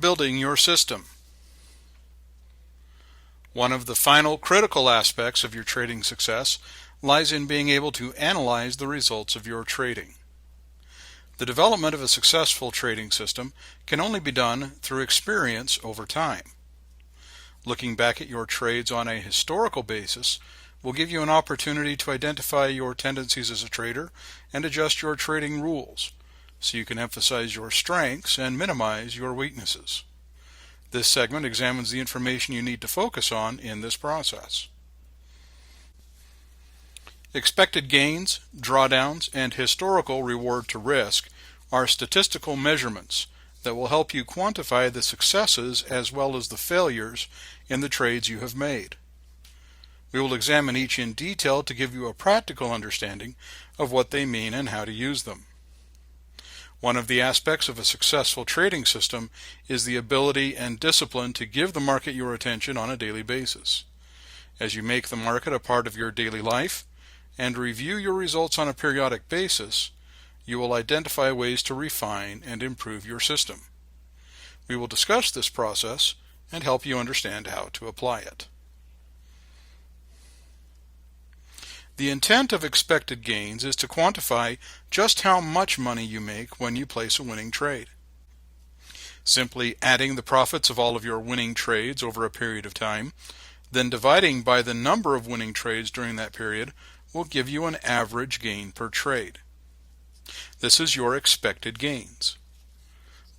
building your system. One of the final critical aspects of your trading success lies in being able to analyze the results of your trading. The development of a successful trading system can only be done through experience over time. Looking back at your trades on a historical basis will give you an opportunity to identify your tendencies as a trader and adjust your trading rules, so you can emphasize your strengths and minimize your weaknesses. This segment examines the information you need to focus on in this process. Expected gains, drawdowns, and historical reward to risk are statistical measurements that will help you quantify the successes as well as the failures in the trades you have made. We will examine each in detail to give you a practical understanding of what they mean and how to use them. One of the aspects of a successful trading system is the ability and discipline to give the market your attention on a daily basis. As you make the market a part of your daily life and review your results on a periodic basis, you will identify ways to refine and improve your system. We will discuss this process and help you understand how to apply it. The intent of expected gains is to quantify just how much money you make when you place a winning trade. Simply adding the profits of all of your winning trades over a period of time, then dividing by the number of winning trades during that period will give you an average gain per trade. This is your expected gains.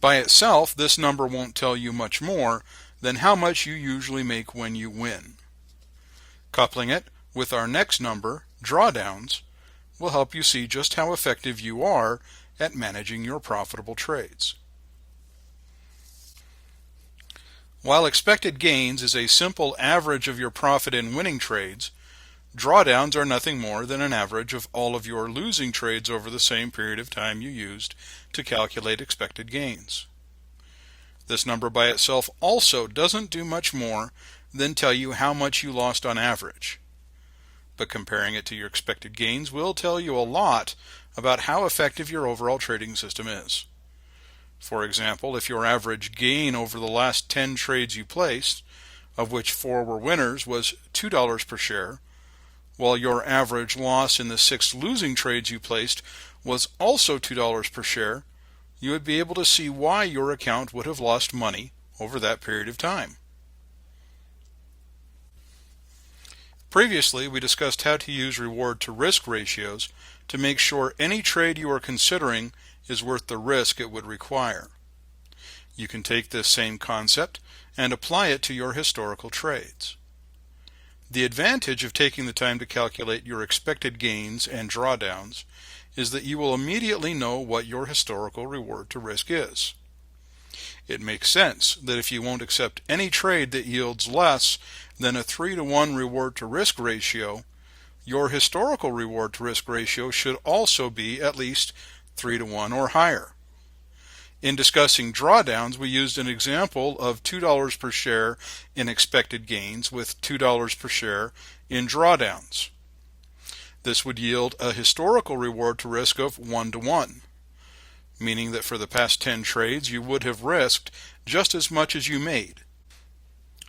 By itself, this number won't tell you much more than how much you usually make when you win. Coupling it with our next number, drawdowns, will help you see just how effective you are at managing your profitable trades. While expected gains is a simple average of your profit in winning trades, drawdowns are nothing more than an average of all of your losing trades over the same period of time you used to calculate expected gains. This number by itself also doesn't do much more than tell you how much you lost on average. But comparing it to your expected gains will tell you a lot about how effective your overall trading system is. For example, if your average gain over the last 10 trades you placed, of which 4 were winners, was $2 per share, while your average loss in the 6 losing trades you placed was also $2 per share, you would be able to see why your account would have lost money over that period of time. Previously, we discussed how to use reward to risk ratios to make sure any trade you are considering is worth the risk it would require. You can take this same concept and apply it to your historical trades. The advantage of taking the time to calculate your expected gains and drawdowns is that you will immediately know what your historical reward to risk is. It makes sense that if you won't accept any trade that yields less than a 3-to-1 reward to risk ratio, your historical reward to risk ratio should also be at least 3-to-1 or higher. In discussing drawdowns, we used an example of $2 per share in expected gains with $2 per share in drawdowns. This would yield a historical reward to risk of 1-to-1, meaning that for the past 10 trades you would have risked just as much as you made.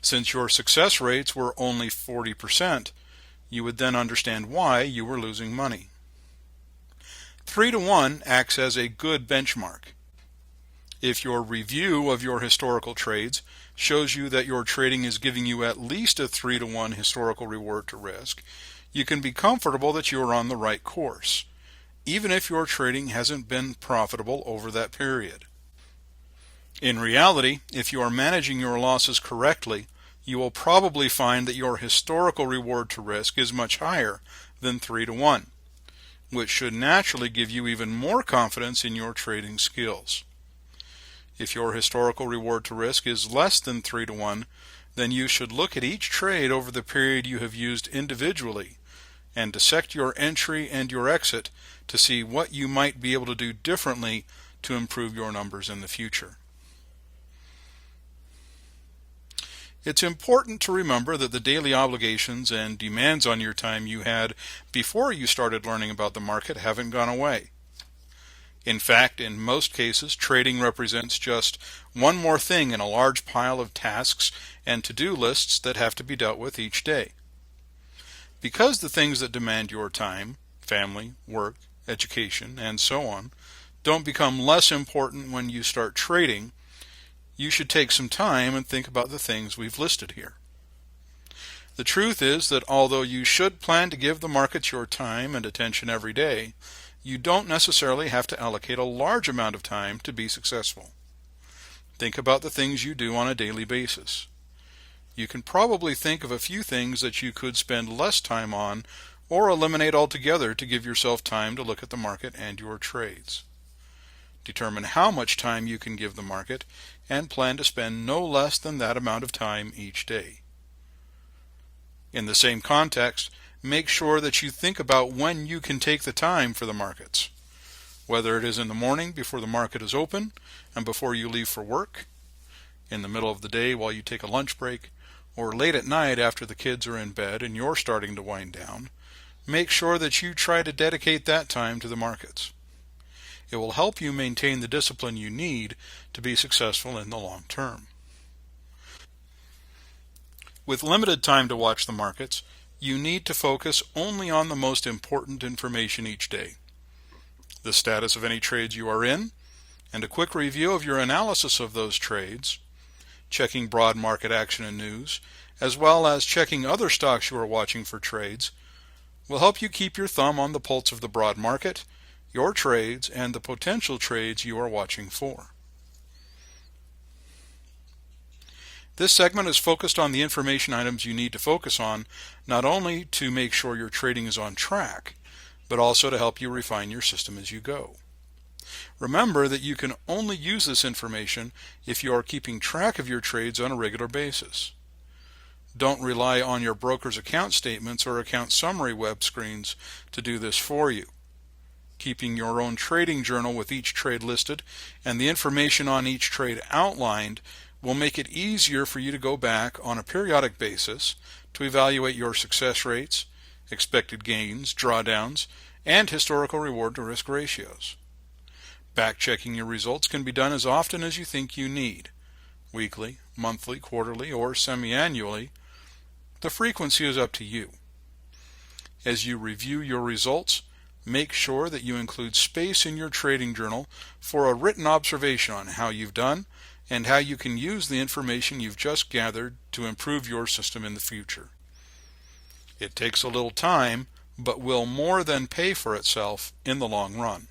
Since your success rates were only 40%, you would then understand why you were losing money. 3-to-1 acts as a good benchmark. If your review of your historical trades shows you that your trading is giving you at least a 3-to-1 historical reward to risk, you can be comfortable that you are on the right course, even if your trading hasn't been profitable over that period. In reality, if you are managing your losses correctly, you will probably find that your historical reward to risk is much higher than 3-to-1, which should naturally give you even more confidence in your trading skills. If your historical reward to risk is less than 3-to-1, then you should look at each trade over the period you have used individually and dissect your entry and your exit to see what you might be able to do differently to improve your numbers in the future. It's important to remember that the daily obligations and demands on your time you had before you started learning about the market haven't gone away. In fact, in most cases, trading represents just one more thing in a large pile of tasks and to-do lists that have to be dealt with each day. Because the things that demand your time, family, work, education, and so on, don't become less important when you start trading, you should take some time and think about the things we've listed here. The truth is that although you should plan to give the markets your time and attention every day, you don't necessarily have to allocate a large amount of time to be successful. Think about the things you do on a daily basis. You can probably think of a few things that you could spend less time on or eliminate altogether to give yourself time to look at the market and your trades. Determine how much time you can give the market and plan to spend no less than that amount of time each day. In the same context, make sure that you think about when you can take the time for the markets, whether it is in the morning before the market is open and before you leave for work, in the middle of the day while you take a lunch break, or late at night after the kids are in bed and you're starting to wind down. Make sure that you try to dedicate that time to the markets. It will help you maintain the discipline you need to be successful in the long term. With limited time to watch the markets, you need to focus only on the most important information each day. The status of any trades you are in, and a quick review of your analysis of those trades, checking broad market action and news, as well as checking other stocks you are watching for trades, will help you keep your thumb on the pulse of the broad market, your trades, and the potential trades you are watching for. This segment is focused on the information items you need to focus on, not only to make sure your trading is on track, but also to help you refine your system as you go. Remember that you can only use this information if you are keeping track of your trades on a regular basis. Don't rely on your broker's account statements or account summary web screens to do this for you. Keeping your own trading journal with each trade listed and the information on each trade outlined will make it easier for you to go back on a periodic basis to evaluate your success rates, expected gains, drawdowns, and historical reward to risk ratios. Back-checking your results can be done as often as you think you need, weekly, monthly, quarterly, or semi-annually. The frequency is up to you. As you review your results, make sure that you include space in your trading journal for a written observation on how you've done and how you can use the information you've just gathered to improve your system in the future. It takes a little time, but will more than pay for itself in the long run.